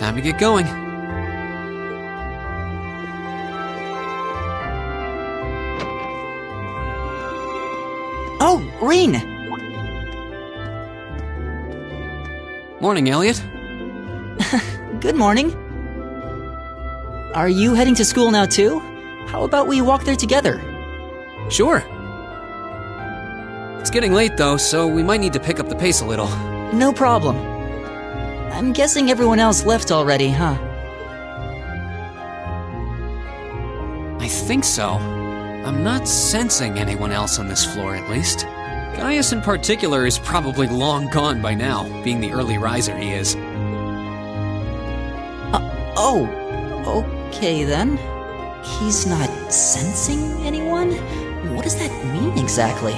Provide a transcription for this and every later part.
Time to get going. Oh, Reen! Morning, Elliot. Good morning. Are you heading to school now too? How about we walk there together? Sure. It's getting late though, so we might need to pick up the pace a little. No problem. I'm guessing everyone else left already, huh? I think so. I'm not sensing anyone else on this floor, at least. Gaius in particular is probably long gone by now, being the early riser he is. Oh, okay then. He's not sensing anyone? What does that mean exactly?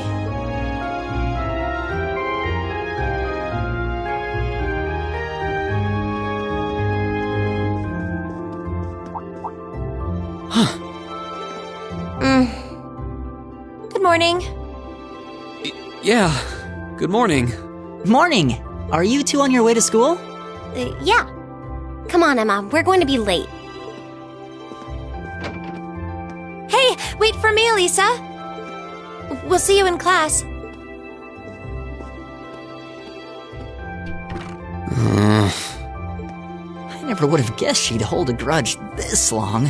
Good morning. Yeah, good morning. Morning! Are you two on your way to school? Yeah. Come on, Emma. We're going to be late. Hey, wait for me, Elisa. We'll see you in class. I never would have guessed she'd hold a grudge this long.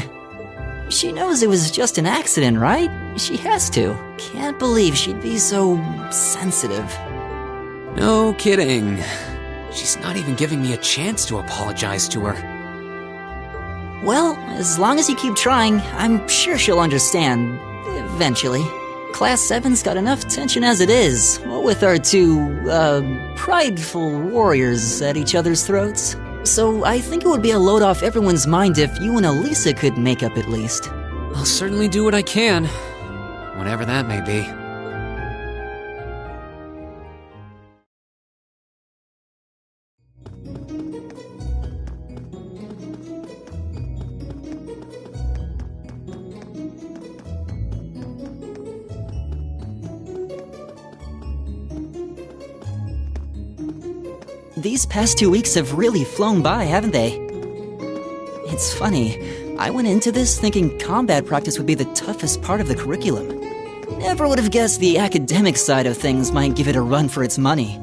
She knows it was just an accident, right? She has to. Can't believe she'd be so sensitive. No kidding. She's not even giving me a chance to apologize to her. Well, as long as you keep trying, I'm sure she'll understand. Eventually. Class 7's got enough tension as it is, what with our two, prideful warriors at each other's throats. So I think it would be a load off everyone's mind if you and Elisa could make up at least. I'll certainly do what I can, whatever that may be. These past 2 weeks have really flown by, haven't they? It's funny, I went into this thinking combat practice would be the toughest part of the curriculum. Never would have guessed the academic side of things might give it a run for its money.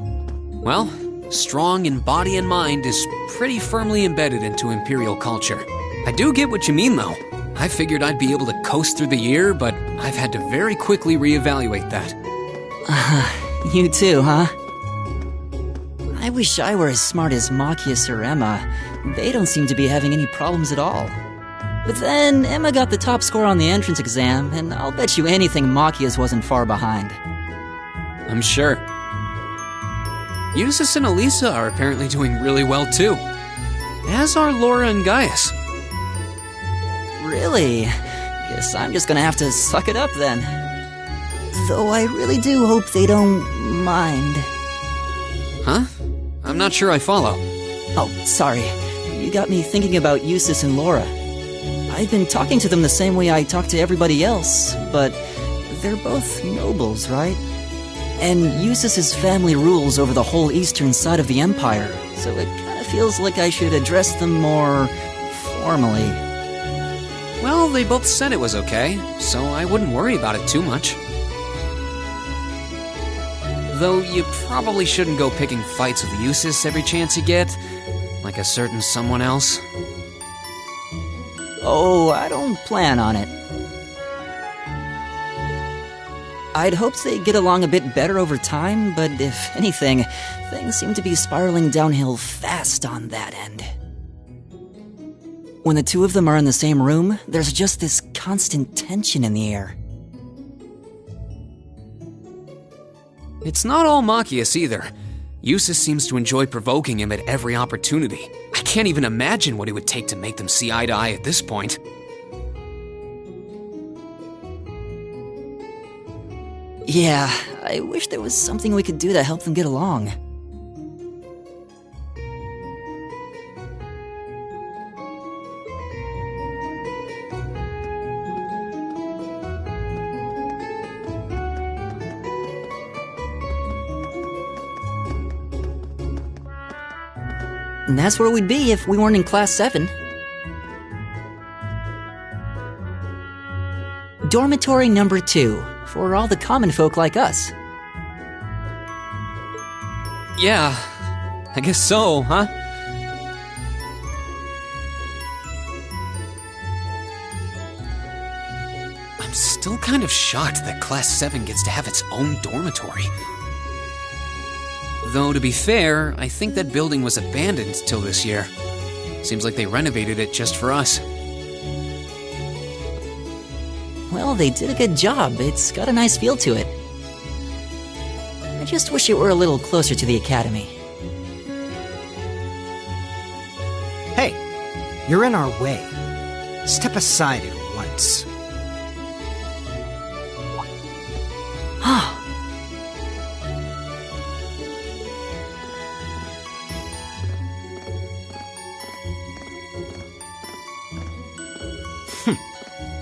Well, strong in body and mind is pretty firmly embedded into Imperial culture. I do get what you mean, though. I figured I'd be able to coast through the year, but I've had to very quickly reevaluate that. You too, huh? I wish I were as smart as Machias or Emma. They don't seem to be having any problems at all. But then, Emma got the top score on the entrance exam, and I'll bet you anything Machias wasn't far behind. I'm sure. Eustace and Elisa are apparently doing really well too. As are Laura and Gaius. Really? Guess I'm just gonna have to suck it up then. Though I really do hope they don't mind. Huh? I'm not sure I follow. Oh, sorry. You got me thinking about Eustace and Laura. I've been talking to them the same way I talk to everybody else, but they're both nobles, right? And Eustace's family rules over the whole eastern side of the Empire, so it kind of feels like I should address them more formally. Well, they both said it was okay, so I wouldn't worry about it too much. Though you probably shouldn't go picking fights with Eustace every chance you get, like a certain someone else. Oh, I don't plan on it. I'd hoped they'd get along a bit better over time, but if anything, things seem to be spiraling downhill fast on that end. When the two of them are in the same room, there's just this constant tension in the air. It's not all Machias either. Eustace seems to enjoy provoking him at every opportunity. I can't even imagine what it would take to make them see eye to eye at this point. Yeah, I wish there was something we could do to help them get along. And that's where we'd be if we weren't in Class 7. Dormitory number 2, for all the common folk like us. Yeah, I guess so, huh? I'm still kind of shocked that Class 7 gets to have its own dormitory. Though, to be fair, I think that building was abandoned till this year. Seems like they renovated it just for us. Well, they did a good job. It's got a nice feel to it. I just wish it were a little closer to the academy. Hey, you're in our way. Step aside at once.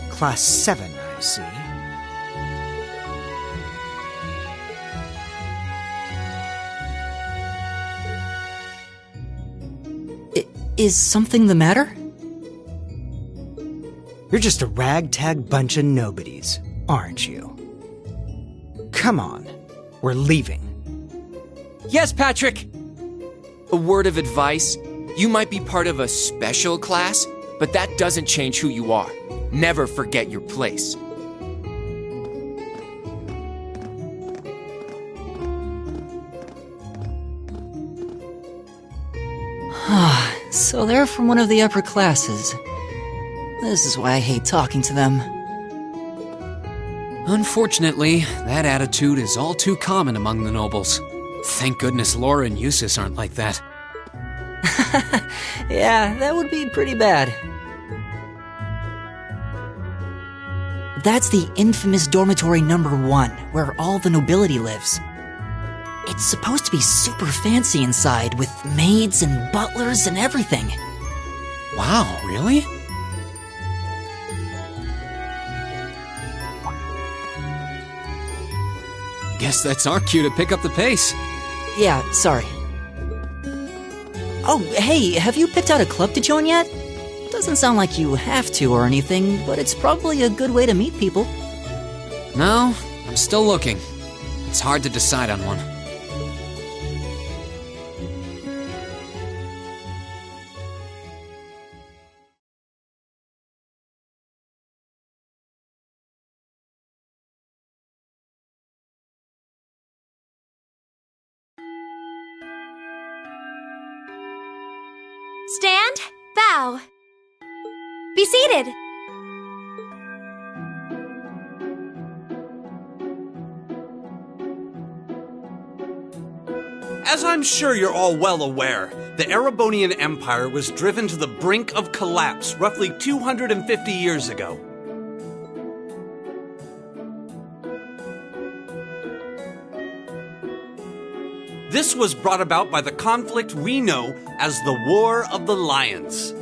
Class 7, I see. Is something the matter? You're just a ragtag bunch of nobodies, aren't you? Come on, we're leaving. Yes, Patrick! A word of advice. You might be part of a special class, but that doesn't change who you are. Never forget your place. So they're from one of the upper classes. This is why I hate talking to them. Unfortunately, that attitude is all too common among the nobles. Thank goodness Laura and Eustace aren't like that. Yeah, that would be pretty bad. That's the infamous dormitory number 1, where all the nobility lives. It's supposed to be super fancy inside, with maids and butlers and everything. Wow, really? Guess that's our cue to pick up the pace. Yeah, sorry. Oh, hey, have you picked out a club to join yet? Doesn't sound like you have to or anything, but it's probably a good way to meet people. No, I'm still looking. It's hard to decide on one. Stand, bow. Be seated. As I'm sure you're all well aware, the Erebonian Empire was driven to the brink of collapse roughly 250 years ago. This was brought about by the conflict we know as the War of the Lions.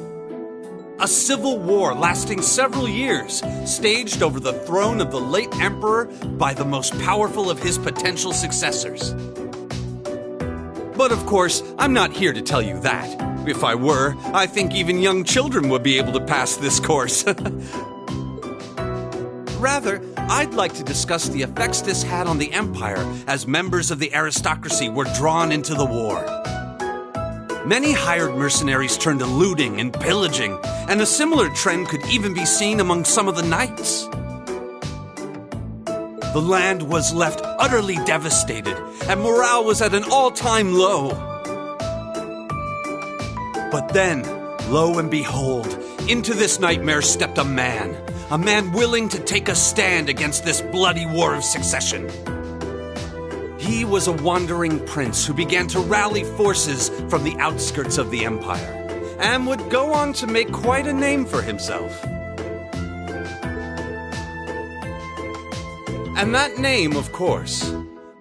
A civil war lasting several years, staged over the throne of the late emperor by the most powerful of his potential successors. But of course, I'm not here to tell you that. If I were, I think even young children would be able to pass this course. Rather, I'd like to discuss the effects this had on the Empire as members of the aristocracy were drawn into the war. Many hired mercenaries turned to looting and pillaging, and a similar trend could even be seen among some of the knights. The land was left utterly devastated, and morale was at an all-time low. But then, lo and behold, into this nightmare stepped a man willing to take a stand against this bloody war of succession. He was a wandering prince who began to rally forces from the outskirts of the empire, and would go on to make quite a name for himself. And that name, of course,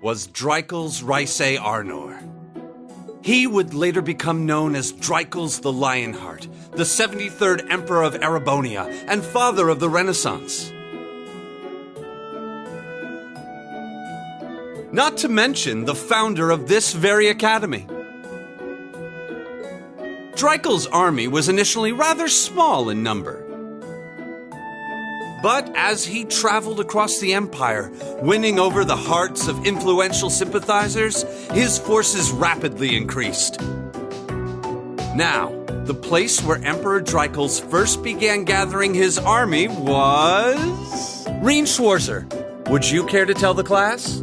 was Drycles Ricey Arnor. He would later become known as Drycles the Lionheart, the 73rd Emperor of Erebonia and father of the Renaissance. Not to mention the founder of this very academy. Dreikel's army was initially rather small in number. But as he traveled across the empire, winning over the hearts of influential sympathizers, his forces rapidly increased. Now, the place where Emperor Dreikels first began gathering his army was... Reen Schwarzer, would you care to tell the class?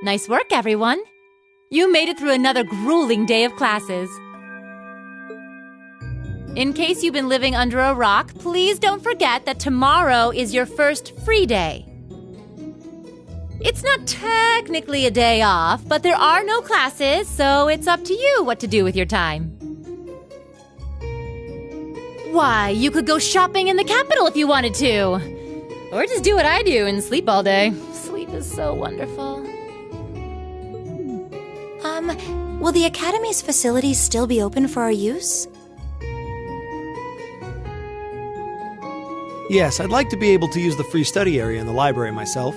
Nice work, everyone. You made it through another grueling day of classes. In case you've been living under a rock, please don't forget that tomorrow is your first free day. It's not technically a day off, but there are no classes, so it's up to you what to do with your time. Why, you could go shopping in the capital if you wanted to. Or just do what I do and sleep all day. Sleep is so wonderful. Will the Academy's facilities still be open for our use? Yes, I'd like to be able to use the free study area in the library myself.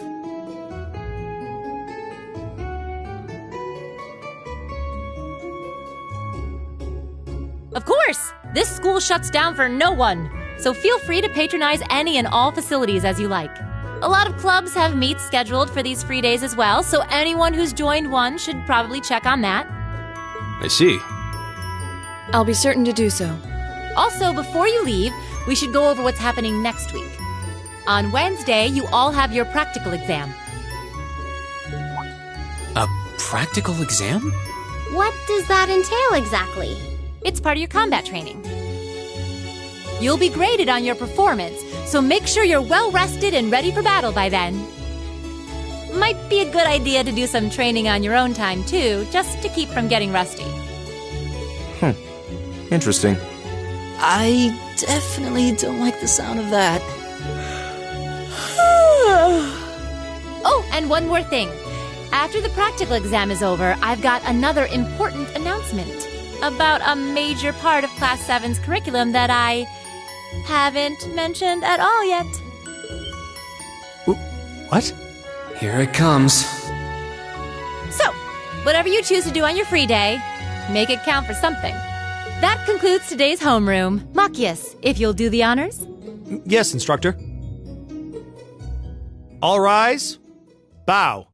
Of course! This school shuts down for no one, so feel free to patronize any and all facilities as you like. A lot of clubs have meets scheduled for these free days as well, so anyone who's joined one should probably check on that. I see. I'll be certain to do so. Also, before you leave, we should go over what's happening next week. On Wednesday, you all have your practical exam. A practical exam? What does that entail exactly? It's part of your combat training. You'll be graded on your performance, so make sure you're well-rested and ready for battle by then. Might be a good idea to do some training on your own time, too, just to keep from getting rusty. Interesting. I definitely don't like the sound of that. Oh, and one more thing. After the practical exam is over, I've got another important announcement about a major part of Class 7's curriculum that I haven't mentioned at all yet. What? Here it comes. So, whatever you choose to do on your free day, make it count for something. That concludes today's homeroom. Machias, if you'll do the honors. Yes, instructor. All rise. Bow.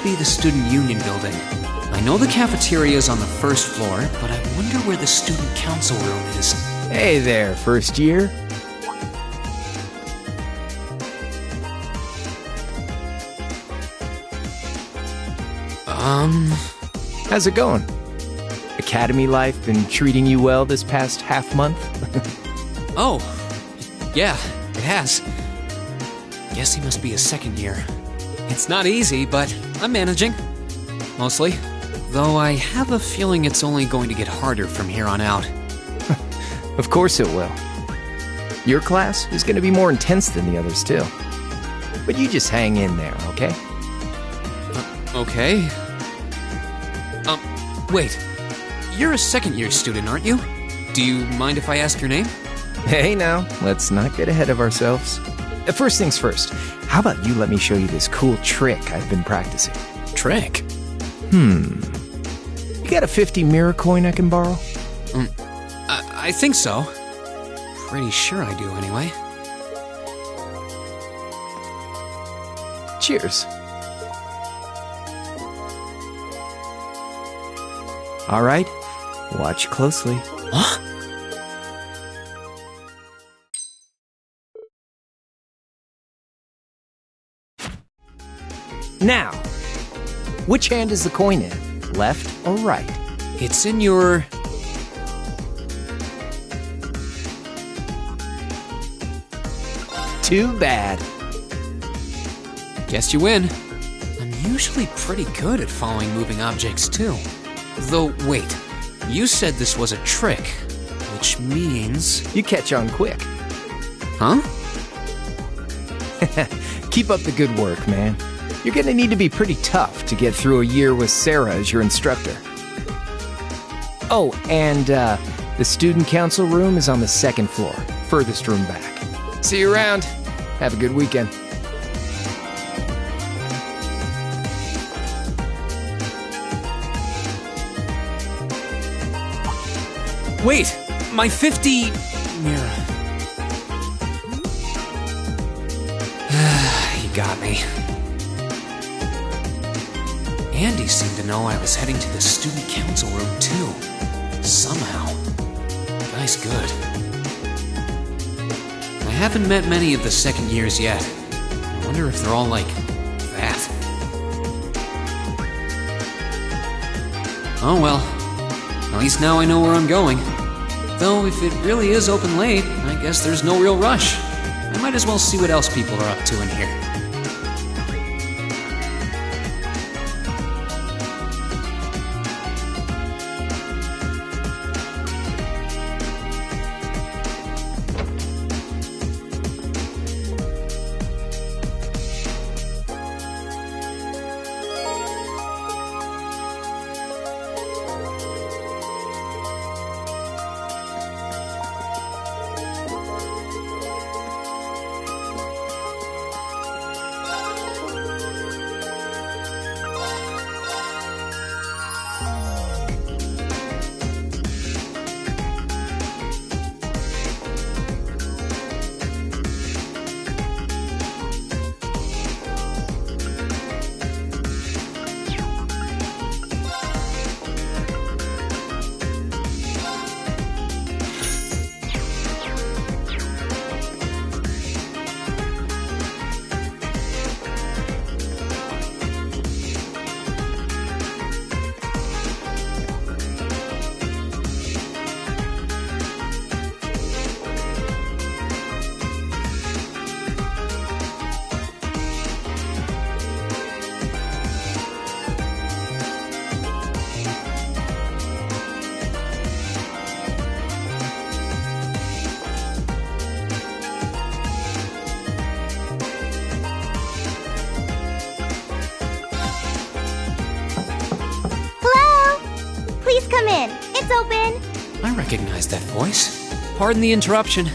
be the Student Union building. I know the cafeteria is on the first floor, but I wonder where the Student Council room is. Hey there, first year. How's it going? Academy life been treating you well this past half month? Oh, yeah, it has. Guess he must be a second year. It's not easy, but I'm managing. Mostly. Though I have a feeling it's only going to get harder from here on out. Of course it will. Your class is going to be more intense than the others, too. But you just hang in there, okay? Okay. Wait. You're a second-year student, aren't you? Do you mind if I ask your name? Hey now, let's not get ahead of ourselves. First things first, how about you let me show you this cool trick I've been practicing? Trick? You got a 50 mirror coin I can borrow? I think so. Pretty sure I do, anyway. Cheers. All right, watch closely. Huh? Now, which hand is the coin in? Left or right? It's in your... Too bad. Guess you win. I'm usually pretty good at following moving objects, too. Though, wait. You said this was a trick, which means... You catch on quick. Huh? Keep up the good work, man. You're gonna need to be pretty tough to get through a year with Sarah as your instructor. Oh, and the student council room is on the second floor, furthest room back. See you around. Have a good weekend. Wait! My 50... mirror. He got me. Andy seemed to know I was heading to the student council room, too. Somehow. Guy's good. I haven't met many of the second years yet. I wonder if they're all like that. Oh well. At least now I know where I'm going. Though if it really is open late, I guess there's no real rush. I might as well see what else people are up to in here. Come in. It's open. I recognize that voice. Pardon the interruption.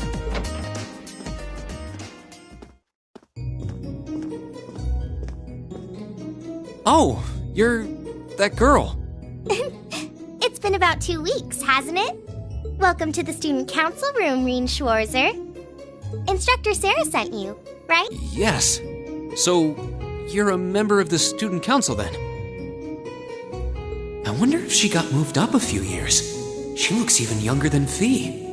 Oh, you're that girl. It's been about 2 weeks, hasn't it? Welcome to the student council room, Reen Schwarzer. Instructor Sarah sent you, right? Yes. So, you're a member of the student council then. I wonder if she got moved up a few years. She looks even younger than Fee.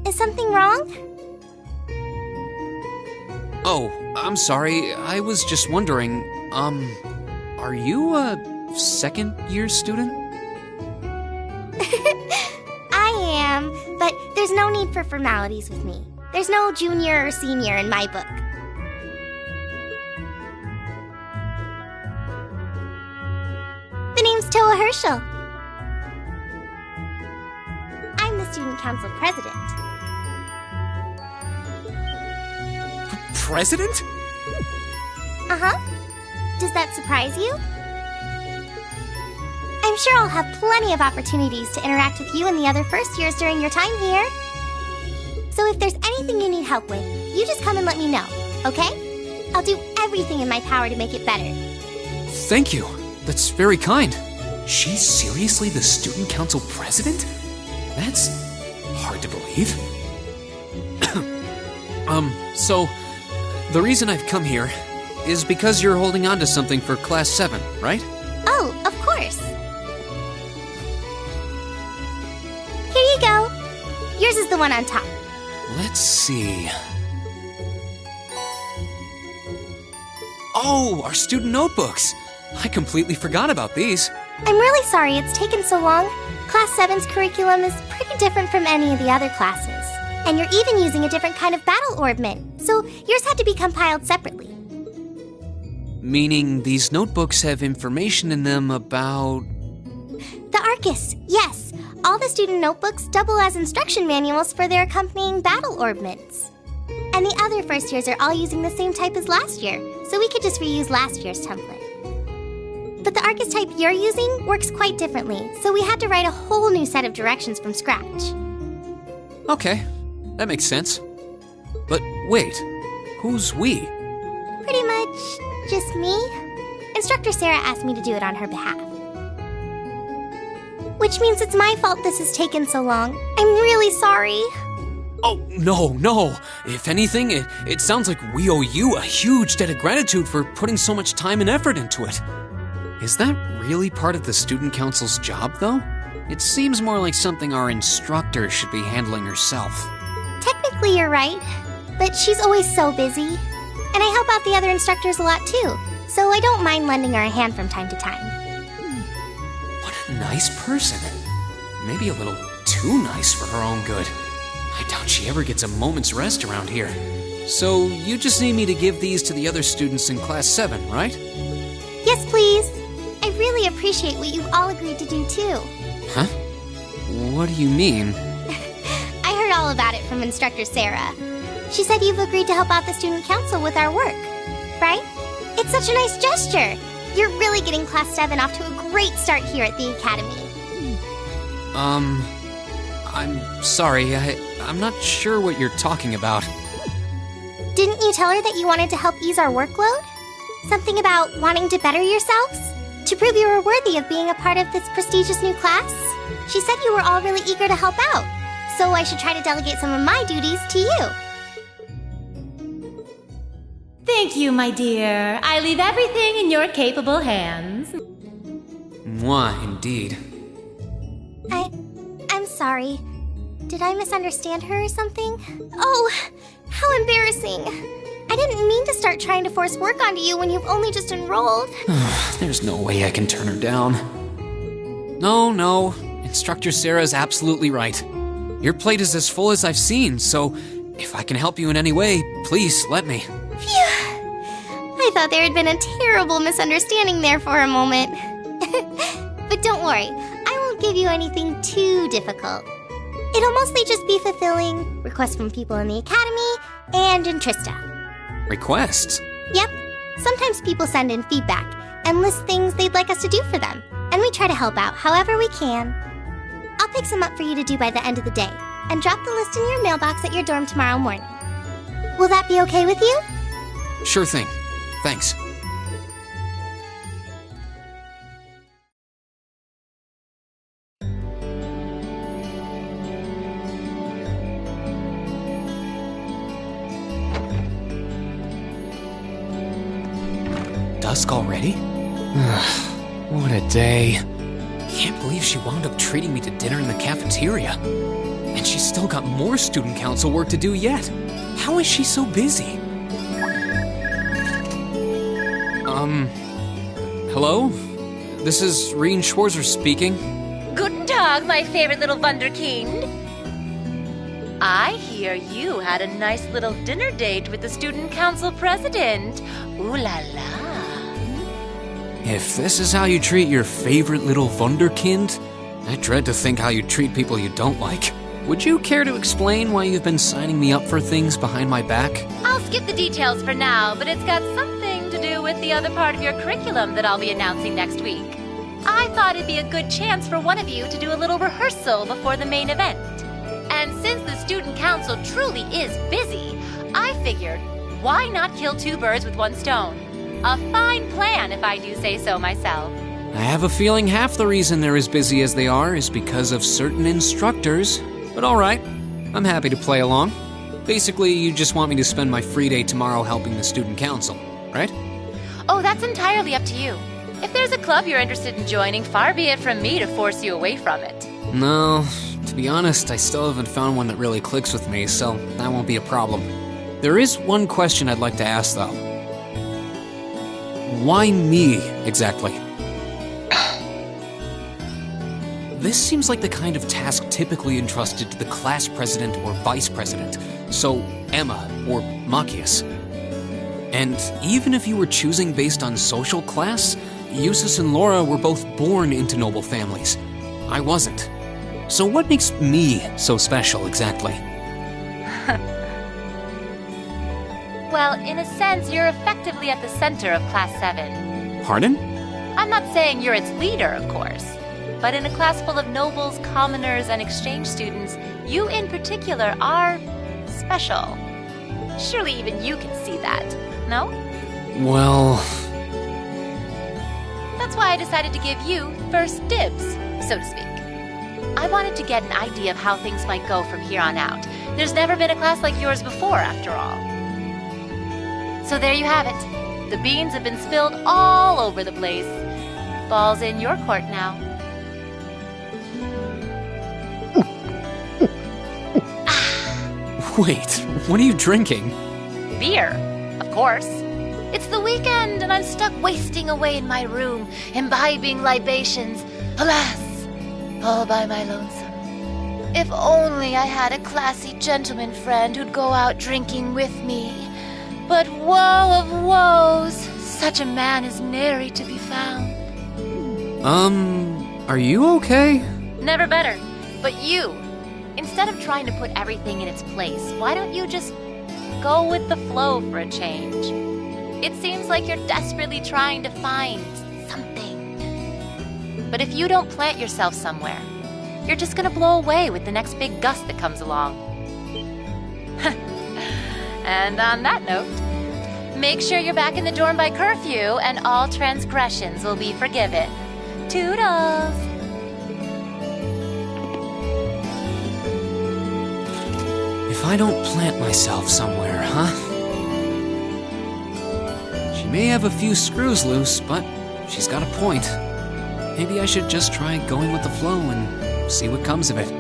Is something wrong? Oh, I'm sorry. I was just wondering, are you a second-year student? I am, but there's no need for formalities with me. There's no junior or senior in my book. The name's Toa Herschel. I'm the student council president. President? Uh-huh. Does that surprise you? I'm sure I'll have plenty of opportunities to interact with you and the other first years during your time here. So if there's anything you need help with, you just come and let me know, okay? I'll do everything in my power to make it better. Thank you. That's very kind. She's seriously the student council president? That's hard to believe. So, the reason I've come here is because you're holding on to something for Class 7, right? Oh, of course. Here you go. Yours is the one on top. Let's see. Oh, our student notebooks. I completely forgot about these. I'm really sorry it's taken so long. Class 7's curriculum is pretty different from any of the other classes. And you're even using a different kind of battle orbment, so yours had to be compiled separately. Meaning these notebooks have information in them about... The Arcus, yes. All the student notebooks double as instruction manuals for their accompanying battle orbments. And the other first years are all using the same type as last year, so we could just reuse last year's template. But the Arcus type you're using works quite differently, so we had to write a whole new set of directions from scratch. Okay, that makes sense. But wait, who's we? Pretty much just me. Instructor Sarah asked me to do it on her behalf. Which means it's my fault this has taken so long. I'm really sorry. Oh, no. If anything, it sounds like we owe you a huge debt of gratitude for putting so much time and effort into it. Is that really part of the student council's job, though? It seems more like something our instructor should be handling herself. Technically, you're right, but she's always so busy. And I help out the other instructors a lot, too, so I don't mind lending her a hand from time to time. What a nice person. Maybe a little too nice for her own good. I doubt she ever gets a moment's rest around here. So you just need me to give these to the other students in Class 7, right? Yes, please. I really appreciate what you've all agreed to do, too. Huh? What do you mean? I heard all about it from Instructor Sarah. She said you've agreed to help out the student council with our work, right? It's such a nice gesture. You're really getting Class 7 off to a great start here at the Academy. I'm sorry, I'm not sure what you're talking about. Didn't you tell her that you wanted to help ease our workload? Something about wanting to better yourselves? To prove you were worthy of being a part of this prestigious new class? She said you were all really eager to help out, so I should try to delegate some of my duties to you. Thank you, my dear. I leave everything in your capable hands. Mwah, indeed. I'm sorry. Did I misunderstand her or something? Oh, how embarrassing. I didn't mean to start trying to force work onto you when you've only just enrolled. There's no way I can turn her down. No. Instructor Sarah's absolutely right. Your plate is as full as I've seen, so if I can help you in any way, please let me. Phew. I thought there had been a terrible misunderstanding there for a moment. But don't worry, I won't give you anything too difficult. It'll mostly just be fulfilling requests from people in the Academy and in Trista. Requests? Yep. Sometimes people send in feedback and list things they'd like us to do for them, and we try to help out however we can. I'll pick some up for you to do by the end of the day, and drop the list in your mailbox at your dorm tomorrow morning. Will that be okay with you? Sure thing. Thanks. dusk already? What a day. Can't believe she wound up treating me to dinner in the cafeteria. And she's still got more student council work to do yet. How is she so busy? Hello? This is Rien Schwarzer speaking. Guten Tag, my favorite little Wunderkind. I hear you had a nice little dinner date with the student council president. Ooh la la. If this is how you treat your favorite little Wunderkind, I dread to think how you treat people you don't like. Would you care to explain why you've been signing me up for things behind my back? I'll skip the details for now, but it's got something to do with the other part of your curriculum that I'll be announcing next week. I thought it'd be a good chance for one of you to do a little rehearsal before the main event. And since the student council truly is busy, I figured, why not kill two birds with one stone? A fine plan, if I do say so myself. I have a feeling half the reason they're as busy as they are is because of certain instructors. But alright, I'm happy to play along. Basically, you just want me to spend my free day tomorrow helping the student council, right? Oh, that's entirely up to you. If there's a club you're interested in joining, far be it from me to force you away from it. No, to be honest, I still haven't found one that really clicks with me, so that won't be a problem. There is one question I'd like to ask, though. Why me, exactly? This seems like the kind of task typically entrusted to the class president or vice president, so Emma or Machias. And even if you were choosing based on social class, Eustace and Laura were both born into noble families. I wasn't. So what makes me so special, exactly? Well, in a sense, you're effectively at the center of Class 7. Pardon? I'm not saying you're its leader, of course. But in a class full of nobles, commoners, and exchange students, you in particular are special. Surely even you can see that, no? Well... That's why I decided to give you first dibs, so to speak. I wanted to get an idea of how things might go from here on out. There's never been a class like yours before, after all. So there you have it. The beans have been spilled all over the place. Ball's in your court now. Wait, what are you drinking? Beer, of course. It's the weekend and I'm stuck wasting away in my room, imbibing libations. Alas, all by my lonesome. If only I had a classy gentleman friend who'd go out drinking with me. But woe of woes, such a man is nary to be found. Are you okay? Never better. But you, instead of trying to put everything in its place, why don't you just go with the flow for a change? It seems like you're desperately trying to find something. But if you don't plant yourself somewhere, you're just gonna blow away with the next big gust that comes along. And on that note, make sure you're back in the dorm by curfew and all transgressions will be forgiven. Toodles! If I don't plant myself somewhere, huh? She may have a few screws loose, but she's got a point. Maybe I should just try going with the flow and see what comes of it.